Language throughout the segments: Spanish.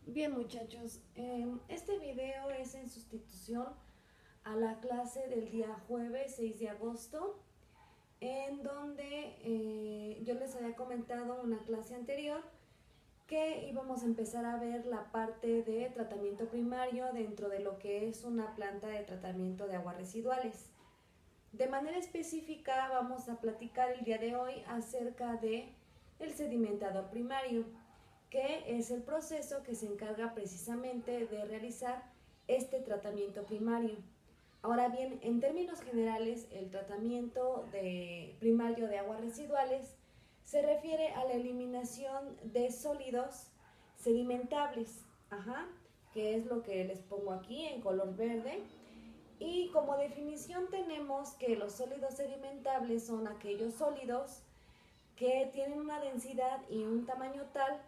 Bien muchachos, este video es en sustitución a la clase del día jueves 6 de agosto, en donde yo les había comentado una clase anterior que íbamos a empezar a ver la parte de tratamiento primario dentro de lo que es una planta de tratamiento de aguas residuales. De manera específica vamos a platicar el día de hoy acerca de el sedimentador primario, que es el proceso que se encarga precisamente de realizar este tratamiento primario. Ahora bien, en términos generales, el tratamiento primario de aguas residuales se refiere a la eliminación de sólidos sedimentables, que es lo que les pongo aquí en color verde. Y como definición tenemos que los sólidos sedimentables son aquellos sólidos que tienen una densidad y un tamaño tal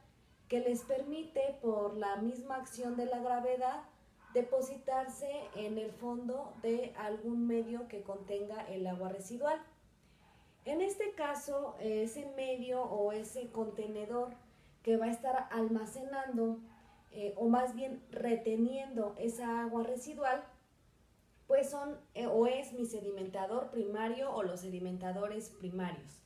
que les permite, por la misma acción de la gravedad, depositarse en el fondo de algún medio que contenga el agua residual. En este caso, ese medio o ese contenedor que va a estar almacenando o más bien reteniendo esa agua residual, pues son o es mi sedimentador primario o los sedimentadores primarios.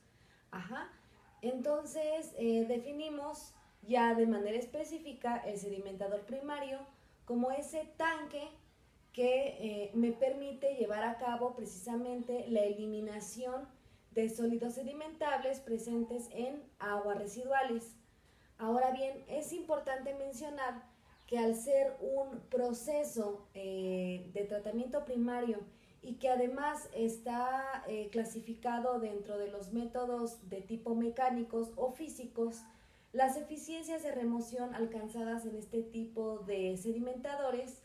Entonces definimos ya de manera específica el sedimentador primario como ese tanque que me permite llevar a cabo precisamente la eliminación de sólidos sedimentables presentes en aguas residuales. Ahora bien, es importante mencionar que al ser un proceso de tratamiento primario y que además está clasificado dentro de los métodos de tipo mecánicos o físicos, las eficiencias de remoción alcanzadas en este tipo de sedimentadores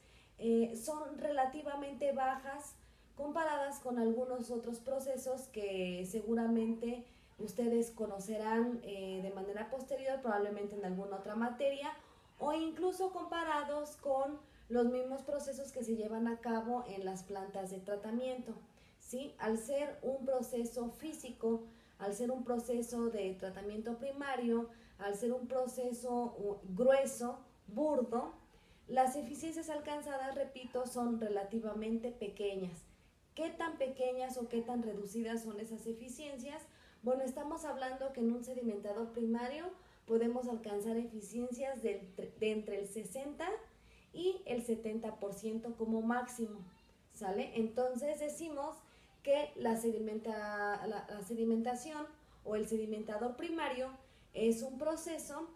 son relativamente bajas comparadas con algunos otros procesos que seguramente ustedes conocerán de manera posterior, probablemente en alguna otra materia, o incluso comparados con los mismos procesos que se llevan a cabo en las plantas de tratamiento. ¿Sí? Al ser un proceso físico, al ser un proceso de tratamiento primario, al ser un proceso grueso, burdo, las eficiencias alcanzadas, repito, son relativamente pequeñas. ¿Qué tan pequeñas o qué tan reducidas son esas eficiencias? Bueno, estamos hablando que en un sedimentador primario podemos alcanzar eficiencias de entre el 60 y el 70% como máximo, ¿sale? Entonces decimos que la sedimentación o el sedimentador primario es un proceso,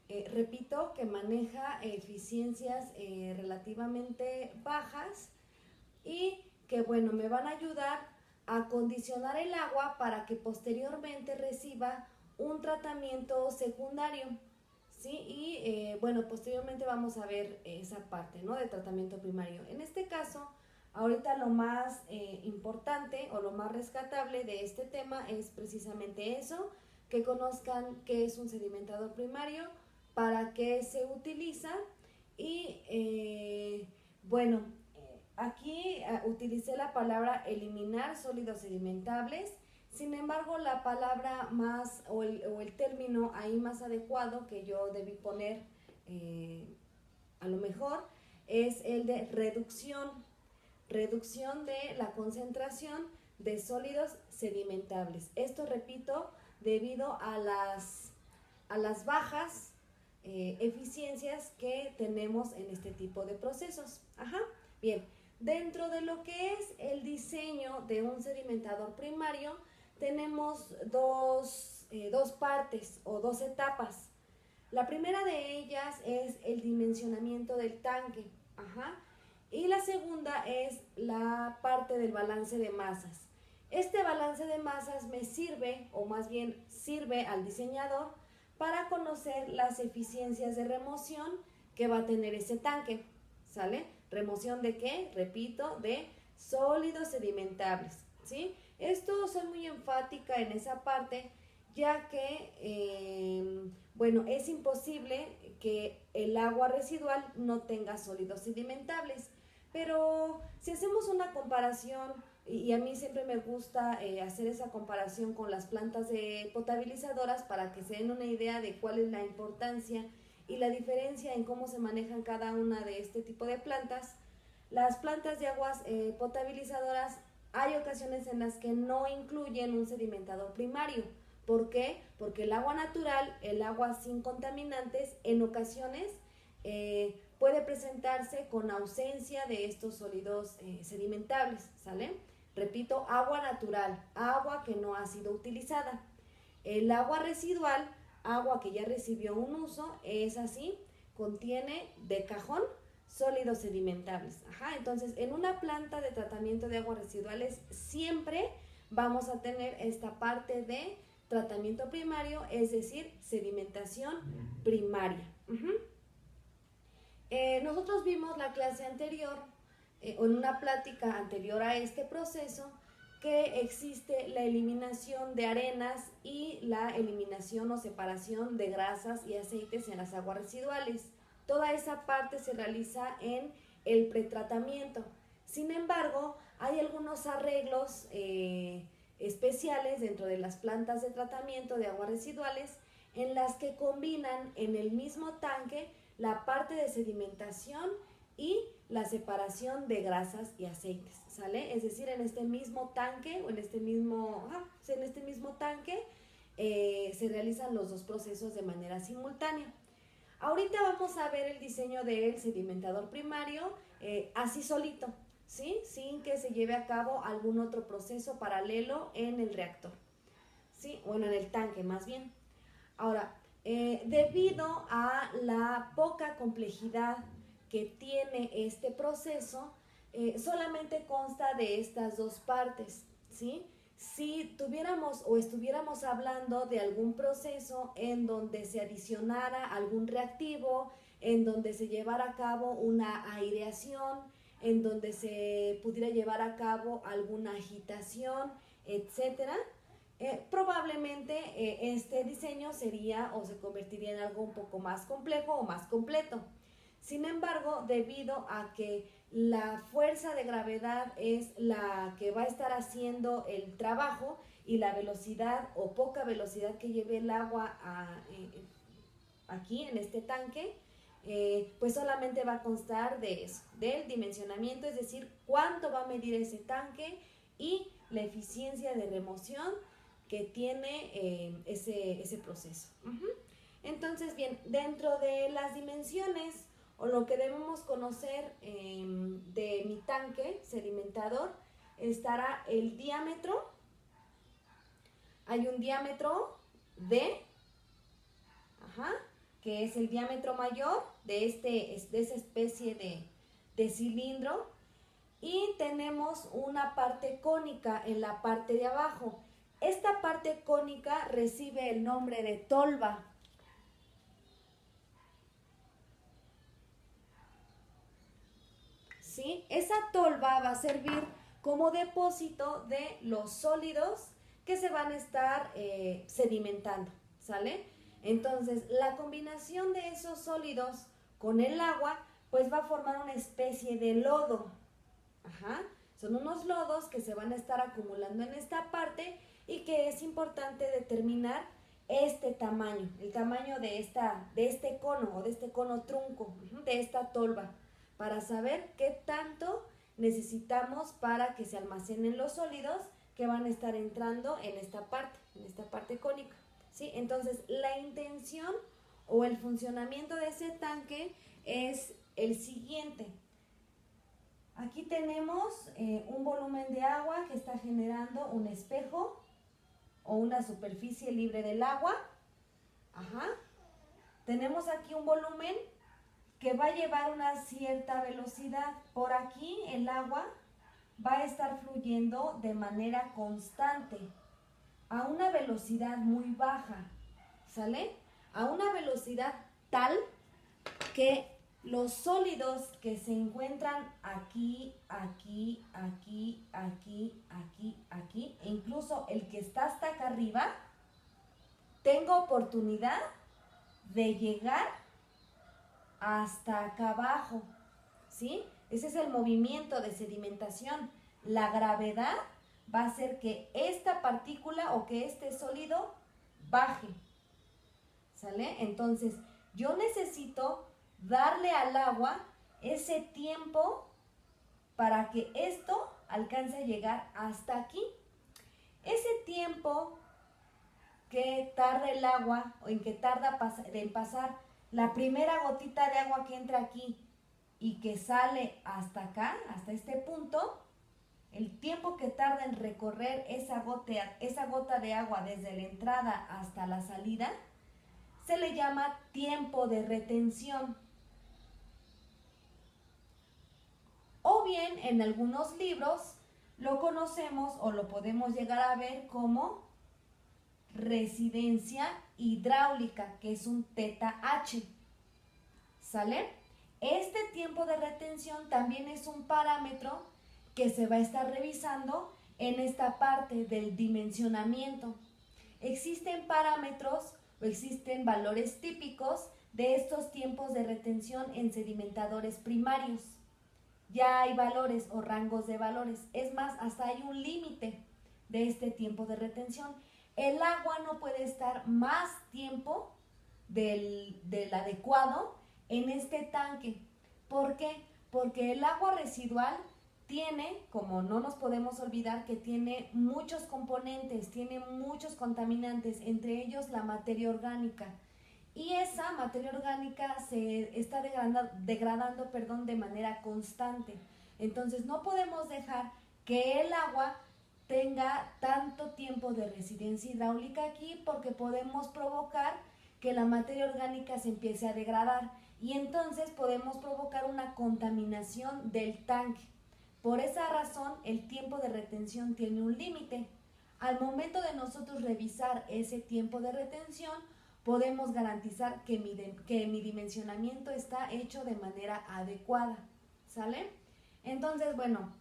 repito, que maneja eficiencias relativamente bajas y que, bueno, me van a ayudar a condicionar el agua para que posteriormente reciba un tratamiento secundario, ¿sí? Y bueno, posteriormente vamos a ver esa parte, ¿no?, de tratamiento primario. En este caso, ahorita lo más importante o lo más rescatable de este tema es precisamente eso, que conozcan qué es un sedimentador primario, para qué se utiliza y bueno, aquí utilicé la palabra eliminar sólidos sedimentables. Sin embargo, la palabra más o el término ahí más adecuado que yo debí poner a lo mejor es el de reducción de la concentración de sólidos sedimentables. Esto, repito, debido a las bajas eficiencias que tenemos en este tipo de procesos. Bien, dentro de lo que es el diseño de un sedimentador primario, tenemos dos partes o dos etapas. La primera de ellas es el dimensionamiento del tanque, y la segunda es la parte del balance de masas. Este balance de masas me sirve, o más bien sirve al diseñador, para conocer las eficiencias de remoción que va a tener ese tanque, ¿sale? ¿Remoción de qué? Repito, de sólidos sedimentables, ¿sí? Esto soy muy enfática en esa parte, ya que, bueno, es imposible que el agua residual no tenga sólidos sedimentables. Pero si hacemos una comparación y a mí siempre me gusta hacer esa comparación con las plantas potabilizadoras para que se den una idea de cuál es la importancia y la diferencia en cómo se manejan cada una de este tipo de plantas. Las plantas de aguas potabilizadoras hay ocasiones en las que no incluyen un sedimentador primario. ¿Por qué? Porque el agua natural, el agua sin contaminantes, en ocasiones puede presentarse con ausencia de estos sólidos sedimentables, ¿sale? Repito, agua natural, agua que no ha sido utilizada. El agua residual, agua que ya recibió un uso, es así, contiene de cajón sólidos sedimentables. Ajá, entonces, en una planta de tratamiento de aguas residuales siempre vamos a tener esta parte de tratamiento primario, es decir, sedimentación primaria. Nosotros vimos la clase anterior, o en una plática anterior a este proceso, que existe la eliminación de arenas y la eliminación o separación de grasas y aceites en las aguas residuales. Toda esa parte se realiza en el pretratamiento. Sin embargo, hay algunos arreglos especiales dentro de las plantas de tratamiento de aguas residuales en las que combinan en el mismo tanque la parte de sedimentación y la separación de grasas y aceites, ¿sale? Es decir, en este mismo tanque o en este mismo tanque se realizan los dos procesos de manera simultánea. Ahorita vamos a ver el diseño del sedimentador primario así solito, ¿sí? Sin que se lleve a cabo algún otro proceso paralelo en el reactor, ¿sí? Bueno, en el tanque más bien. Ahora, debido a la poca complejidad que tiene este proceso, solamente consta de estas dos partes, ¿sí? Si tuviéramos o estuviéramos hablando de algún proceso en donde se adicionara algún reactivo, en donde se llevara a cabo una aireación, en donde se pudiera llevar a cabo alguna agitación, etcétera, probablemente este diseño sería o se convertiría en algo un poco más complejo o más completo. Sin embargo, debido a que la fuerza de gravedad es la que va a estar haciendo el trabajo y la velocidad o poca velocidad que lleve el agua aquí en este tanque, pues solamente va a constar de eso, del dimensionamiento, es decir, cuánto va a medir ese tanque y la eficiencia de remoción que tiene ese proceso. Entonces, bien, dentro de las dimensiones o lo que debemos conocer de mi tanque sedimentador, estará el diámetro. Hay un diámetro D, que es el diámetro mayor de esa especie de cilindro, y tenemos una parte cónica en la parte de abajo. Esta parte cónica recibe el nombre de tolva. ¿Sí? Esa tolva va a servir como depósito de los sólidos que se van a estar sedimentando, ¿sale? Entonces, la combinación de esos sólidos con el agua, pues va a formar una especie de lodo. Son unos lodos que se van a estar acumulando en esta parte y que es importante determinar este tamaño, el tamaño de este cono o de este cono trunco, de esta tolva, para saber qué tanto necesitamos para que se almacenen los sólidos que van a estar entrando en esta parte cónica, ¿sí? Entonces, la intención o el funcionamiento de ese tanque es el siguiente. Aquí tenemos un volumen de agua que está generando un espejo o una superficie libre del agua. Tenemos aquí un volumen que va a llevar una cierta velocidad. Por aquí el agua va a estar fluyendo de manera constante a una velocidad muy baja, ¿sale? A una velocidad tal que los sólidos que se encuentran aquí, aquí, aquí, aquí, aquí, aquí, e incluso el que está hasta acá arriba, tengo oportunidad de llegar hasta acá abajo, ¿sí? Ese es el movimiento de sedimentación. la gravedad va a hacer que esta partícula o que este sólido baje, ¿sale? Entonces, yo necesito darle al agua ese tiempo para que esto alcance a llegar hasta aquí. Ese tiempo que tarda el agua o en que tarda en pasar la primera gotita de agua que entra aquí y que sale hasta acá, hasta este punto, el tiempo que tarda en recorrer esa gota de agua desde la entrada hasta la salida, se le llama tiempo de retención. O bien en algunos libros lo conocemos o lo podemos llegar a ver como resistencia hidráulica, que es un θH. ¿Sale? Este tiempo de retención también es un parámetro que se va a estar revisando en esta parte del dimensionamiento. Existen parámetros o existen valores típicos de estos tiempos de retención en sedimentadores primarios. Ya hay valores o rangos de valores. Es más, hasta hay un límite de este tiempo de retención. El agua no puede estar más tiempo del adecuado en este tanque. ¿Por qué? Porque el agua residual tiene, como no nos podemos olvidar, que tiene muchos componentes, tiene muchos contaminantes, entre ellos la materia orgánica. Y esa materia orgánica se está degradando de manera constante. Entonces no podemos dejar que el agua tenga tanto tiempo de resistencia hidráulica aquí, porque podemos provocar que la materia orgánica se empiece a degradar y entonces podemos provocar una contaminación del tanque. Por esa razón, el tiempo de retención tiene un límite. Al momento de nosotros revisar ese tiempo de retención, podemos garantizar que mi dimensionamiento está hecho de manera adecuada, ¿sale? Entonces, bueno,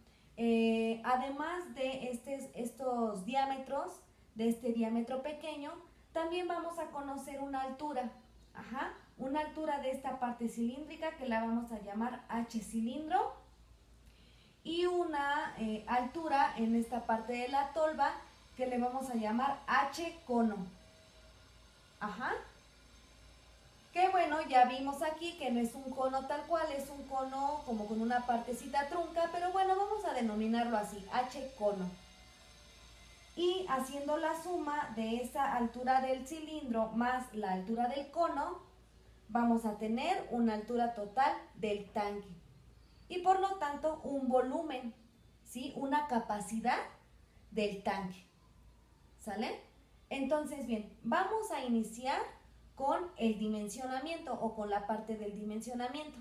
además de estos diámetros, de este diámetro pequeño, también vamos a conocer una altura, una altura de esta parte cilíndrica que la vamos a llamar H cilindro, y una altura en esta parte de la tolva que le vamos a llamar H cono. Que bueno, ya vimos aquí que no es un cono tal cual, es un cono como con una partecita trunca, pero bueno, vamos a denominarlo así, H cono. Y haciendo la suma de esa altura del cilindro más la altura del cono, vamos a tener una altura total del tanque. Y por lo tanto, un volumen, ¿sí? Una capacidad del tanque. ¿Sale? Entonces, bien, vamos a iniciar con el dimensionamiento o con la parte del dimensionamiento.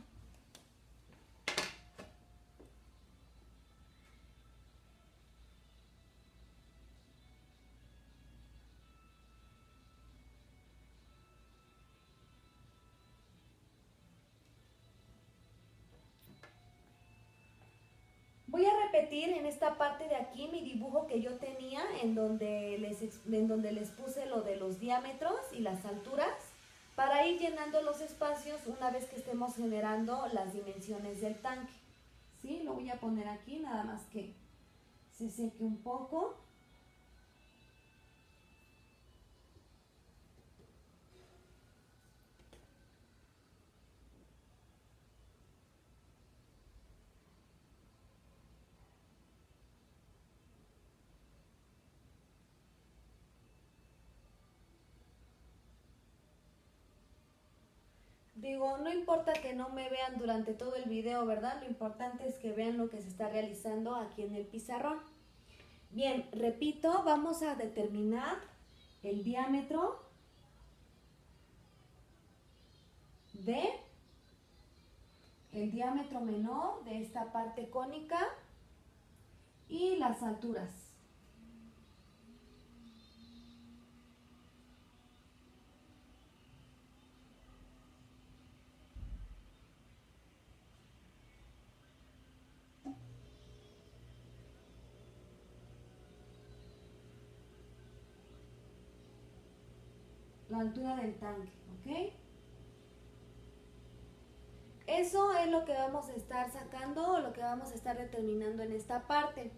Voy a repetir en esta parte de aquí mi dibujo que yo tenía en donde les puse lo de los diámetros y las alturas para ir llenando los espacios una vez que estemos generando las dimensiones del tanque. ¿Sí? Lo voy a poner aquí, nada más que se seque un poco. Digo, no importa que no me vean durante todo el video, ¿verdad? Lo importante es que vean lo que se está realizando aquí en el pizarrón. Bien, repito, vamos a determinar el diámetro de el diámetro menor de esta parte cónica y las alturas. La altura del tanque, ¿ok? Eso es lo que vamos a estar sacando o lo que vamos a estar determinando en esta parte.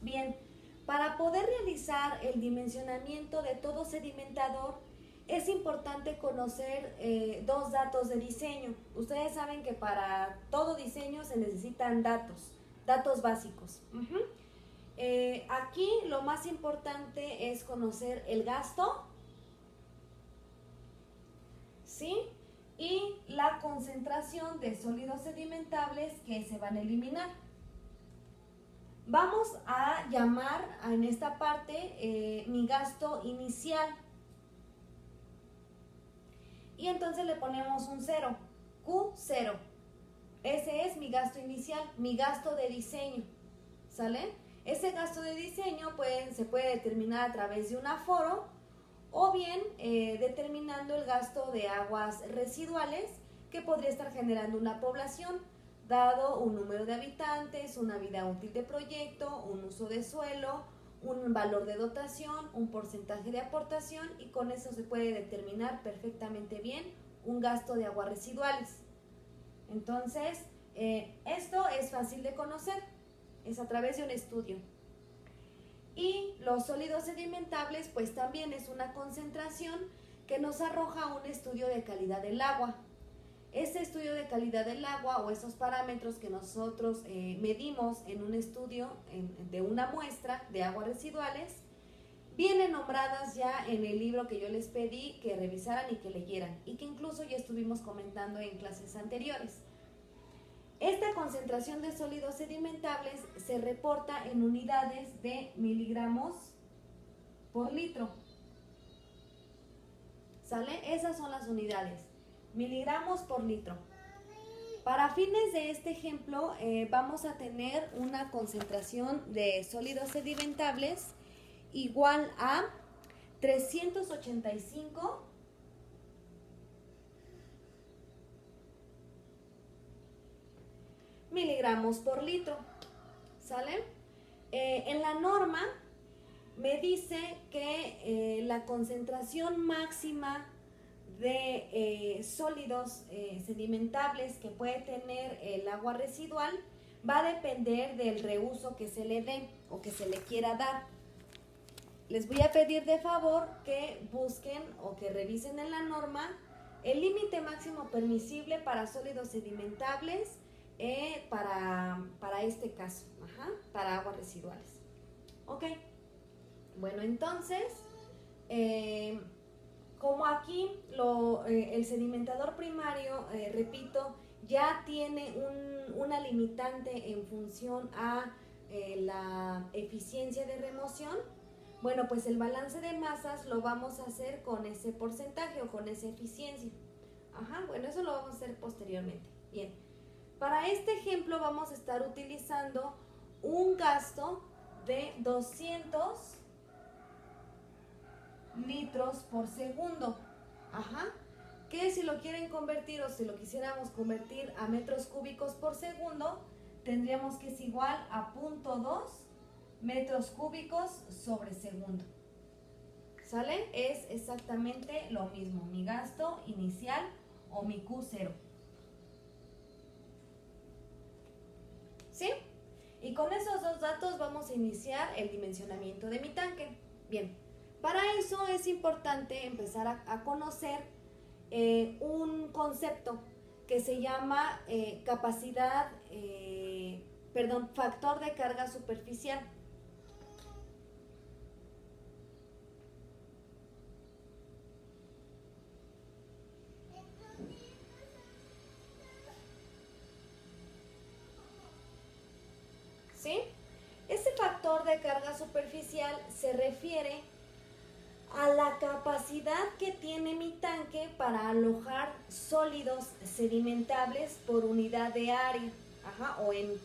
Bien, para poder realizar el dimensionamiento de todo sedimentador, es importante conocer dos datos de diseño. Ustedes saben que para todo diseño se necesitan datos básicos. Aquí lo más importante es conocer el gasto, ¿sí? Y la concentración de sólidos sedimentables que se van a eliminar. Vamos a llamar en esta parte mi gasto inicial. Y entonces le ponemos un 0, Q0. Ese es mi gasto inicial, mi gasto de diseño, ¿sale? Ese gasto de diseño se puede determinar a través de un aforo o bien determinando el gasto de aguas residuales que podría estar generando una población, dado un número de habitantes, una vida útil de proyecto, un uso de suelo, un valor de dotación, un porcentaje de aportación, y con eso se puede determinar perfectamente bien un gasto de aguas residuales. Entonces, esto es fácil de conocer, es a través de un estudio. Y los sólidos sedimentables, pues también es una concentración que nos arroja un estudio de calidad del agua. Ese estudio de calidad del agua o esos parámetros que nosotros medimos en un estudio de una muestra de aguas residuales, vienen nombradas ya en el libro que yo les pedí que revisaran y que leyeran, y que incluso ya estuvimos comentando en clases anteriores. Esta concentración de sólidos sedimentables se reporta en unidades de miligramos por litro. ¿Sale? Esas son las unidades, miligramos por litro. Para fines de este ejemplo, vamos a tener una concentración de sólidos sedimentables igual a 385 miligramos por litro, ¿sale? En la norma me dice que la concentración máxima de sólidos sedimentables que puede tener el agua residual va a depender del reuso que se le dé o que se le quiera dar. Les voy a pedir de favor que busquen o que revisen en la norma el límite máximo permisible para sólidos sedimentables para este caso, para aguas residuales. Ok, bueno, entonces, como aquí el sedimentador primario, repito, ya tiene una limitante en función a la eficiencia de remoción, bueno, pues el balance de masas lo vamos a hacer con ese porcentaje o con esa eficiencia. Bueno, eso lo vamos a hacer posteriormente. Bien, para este ejemplo vamos a estar utilizando un gasto de 200 litros por segundo. Que si lo quieren convertir o si lo quisiéramos convertir a metros cúbicos por segundo, tendríamos que es igual a 0.2 metros cúbicos sobre segundo. ¿Sale? Es exactamente lo mismo, mi gasto inicial o mi Q0. ¿Sí? Y con esos dos datos vamos a iniciar el dimensionamiento de mi tanque. Bien, para eso es importante empezar a conocer un concepto que se llama factor de carga superficial. ¿Sí? Ese factor de carga superficial se refiere a la capacidad que tiene mi tanque para alojar sólidos sedimentables por unidad de área, o en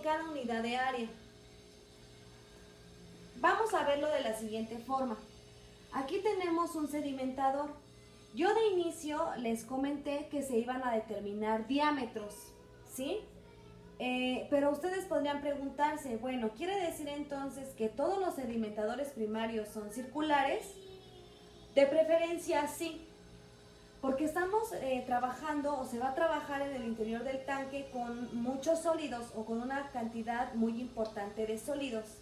cada unidad de área. Vamos a verlo de la siguiente forma. Aquí tenemos un sedimentador. Yo de inicio les comenté que se iban a determinar diámetros, ¿sí? Pero ustedes podrían preguntarse, bueno, ¿quiere decir entonces que todos los sedimentadores primarios son circulares? De preferencia sí, porque estamos trabajando o se va a trabajar en el interior del tanque con muchos sólidos o con una cantidad muy importante de sólidos.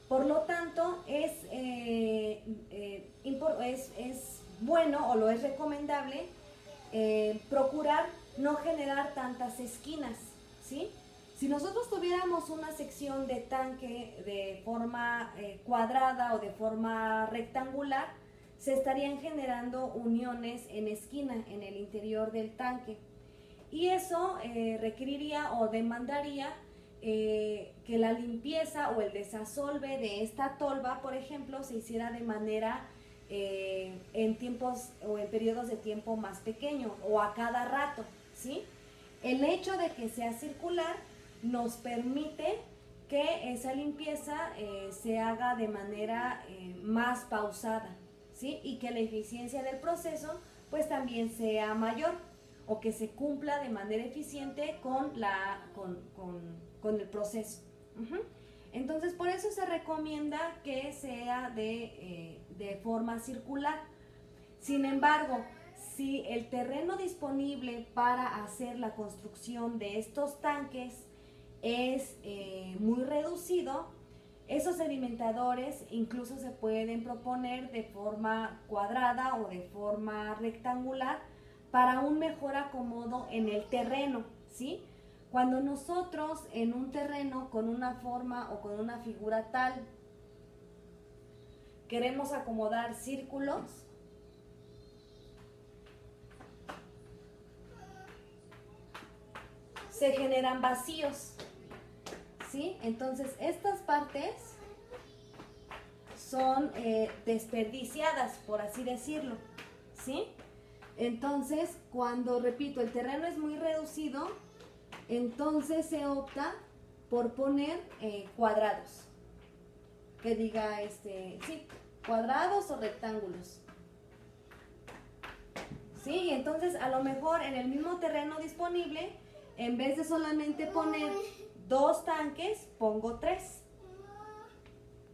Por lo tanto, es bueno o lo es recomendable procurar no generar tantas esquinas, ¿sí? Si nosotros tuviéramos una sección de tanque de forma cuadrada o de forma rectangular, se estarían generando uniones en esquina en el interior del tanque. Y eso requeriría o demandaría que la limpieza o el desasolve de esta tolva, por ejemplo, se hiciera de manera en tiempos o en periodos de tiempo más pequeños o a cada rato, ¿sí? El hecho de que sea circular nos permite que esa limpieza se haga de manera más pausada, ¿sí? Y que la eficiencia del proceso pues también sea mayor o que se cumpla de manera eficiente con el proceso. Entonces, por eso se recomienda que sea de forma circular. Sin embargo, si el terreno disponible para hacer la construcción de estos tanques es muy reducido, esos sedimentadores incluso se pueden proponer de forma cuadrada o de forma rectangular para un mejor acomodo en el terreno, ¿sí? Cuando nosotros en un terreno con una forma o con una figura tal queremos acomodar círculos, se generan vacíos, ¿sí? Entonces estas partes son desperdiciadas, por así decirlo, ¿sí? Entonces, cuando, repito, el terreno es muy reducido, entonces se opta por poner cuadrados, que diga, sí, cuadrados o rectángulos, ¿sí? Y entonces a lo mejor en el mismo terreno disponible, en vez de solamente poner 2 tanques, pongo 3,